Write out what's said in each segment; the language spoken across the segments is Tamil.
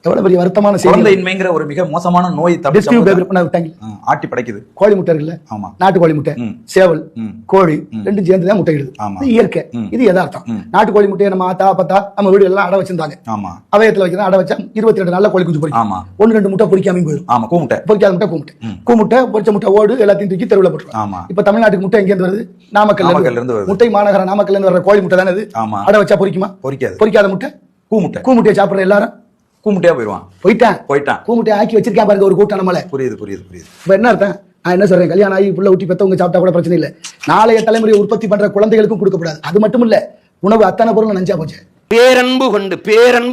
எவ்வளவு பெரிய வருத்தமான குழந்தையின்மைங்கிற ஒரு மிக மோசமான நோய் ஆட்டி படைக்குது. கோழி முட்டை இருக்குல்ல, நாட்டு கோழி முட்டை, சேவல், கோழி ரெண்டும் சேர்ந்துதான் முட்டை இடுது. இயற்கை, இது யதார்த்தம். நாட்டு கோழி முட்டையை நம்ம ஆத்தா அப்பத்தா நம்ம வீடு எல்லாம் அடை வச்சிருந்தாங்க. அவயத்துல வைக்கிறோம், அடை வச்சா 22 நாள்ல கோழி குஞ்சு பொறிக்கும். 1-2 முட்டை பொறிக்காம போயிடும். பொறிக்காத முட்டை கூமுட்டை, பொறிச்ச முட்டை ஓடு எல்லாத்தையும் தூக்கி தெருவில் போட்டுரும். இப்ப தமிழ்நாட்டுக்கு முட்டை எங்க இருந்து வருது? நாமக்கல்ல இருந்து. முட்டை மாநகர நாமக்கல்ல இருந்து வர கோழி முட்டை தானே அது. அடை வச்சா பொறிக்குமா? பொறிக்காத முட்டை கூமுட்டையை சாப்பிடுற எல்லாரும் கூமுட்டையா போயிட்டான். கூமுட்டையை ஆக்கி வச்சிருக்கேன் பாருங்க ஒரு கூட்டம் நம்மள. புரியுது. இப்ப என்ன அர்த்தம்? நான் என்ன சொல்றேன், கல்யாணம் ஆகி புள்ள ஊட்டி பெத்தவங்க சாப்பிட்டா கூட பிரச்சனை இல்ல, நாளைய தலைமுறையை உற்பத்தி பண்ற குழந்தைகளுக்கும் கொடுக்கப்படாது. அது மட்டும் இல்ல, உணவு அத்தனை பொருள் நஞ்சா போச்சு. பேரன்பு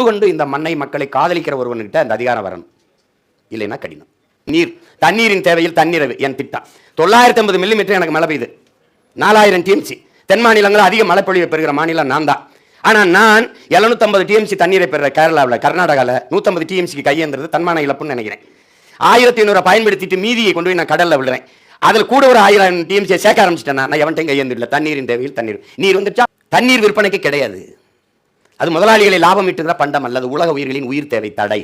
கொண்டு இந்த மண்ணை மக்களை காதலிக்கிற ஒருவன்கிட்ட அந்த அதிகாரம் வரணும், இல்லைன்னா கடினம். தண்ணீரின் தேவையில் தண்ணீர் என் திட்டம் 950 மில்லிமீட்டர் எனக்கு மழை பெய்யுது. 4000 TMC. தென் மாநிலங்கள் அதிக மழை பொழிவை பெறுகிற மாநிலம் நான் தான். ஆனா நான் 750 TMC தண்ணீரை பெற கேரளாவில், கர்நாடகாவில் 150 TMCக்கு கையேந்திரது தன்மான இழப்புன்னு நினைக்கிறேன். 1500 பயன்படுத்திட்டு மீதியை கொண்டு போய் நான் கடல்ல விடுறேன். அதில் கூட ஒரு 1000 TMC சேர்க்க ஆரம்பிச்சிட்டேன்னா நான் எவன்ட்டையும் கையேந்திரல. தண்ணீரின் தேவையில் நீர் வந்துச்சா தண்ணீர் விற்பனைக்கு கிடையாது. அது முதலாளிகளை லாபம் ஈட்டுகிற பண்டம் அல்லது உலக உயிர்களின் உயிர் தேவை தடை.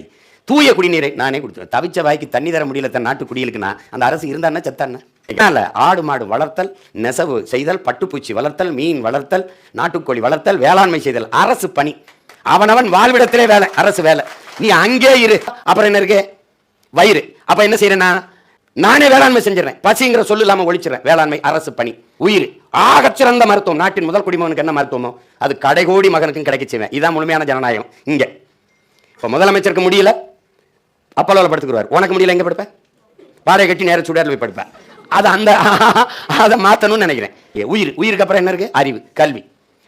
தூய குடிநீரை நானே கொடுத்துருவேன். தவிச்ச வாய்க்கு தண்ணி தர முடியல தன் நாட்டு குடிகளுக்குன்னா அந்த அரசு இருந்தான்னா செத்தான. ஆடு மாடு வளர்த்தல், நெசவு செய்தல், பட்டுப்பூச்சி வளர்த்தல், மீன் வளர்த்தல், நாட்டுக்கோழி வளர்த்தல், வேளாண்மை செய்தல் அரசு பணி. அவனவன் வாழ்விடத்திலே வேலை, அரசு வேலை. நீ அங்கே இரு. அப்புறம் என்ன இருக்கு? வயிறு. அப்ப என்ன செய்யறேன்னா நானே வேளாண்மை செஞ்சிடறேன். பசிங்கிற சொல்லு இல்லாம ஒழிச்சிடறேன். வேளாண்மை அரசு பணி. உயிர் ஆகச்சிறந்த மருத்துவம். நாட்டின் முதல் குடிமகனுக்கு என்ன மருத்துவமோ அது கடைகோடி மகனுக்கும் கிடைக்க செய்வேன். இதான் முழுமையான ஜனநாயகம். இங்க இப்ப முதலமைச்சருக்கு முடியல, அப்பளவில் படுத்துக்குவார். உனக்கு முடியல, எங்க படுப்பேன்? வாடகை கட்டி நேர சுடரில் போய் படுப்பேன். அதை மாற்றணும்னு நினைக்கிறேன். உயிருக்கு அப்புறம் என்ன இருக்கு? அறிவு, கல்வி.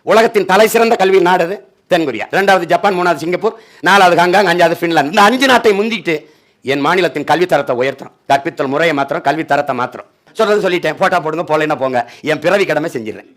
உலகத்தின் தலை சிறந்த கல்வி நாடு தென்கொரியா, 2வது ஜப்பான், 3வது சிங்கப்பூர், 4வது ஹாங்காங், 5வது பின்லாந்து. இந்த 5 நாட்டை முந்திட்டு என் மாநிலத்தின் கல்வி தரத்தை உயர்த்துறோம். கற்பித்தல் முறையை மாத்திரம், கல்வி தரத்தை மாத்திரம். சொல்லிட்டேன். போட்டா போடுங்க, போலைன்னா போங்க. என் பிறவி கடமை செஞ்சிடறேன்.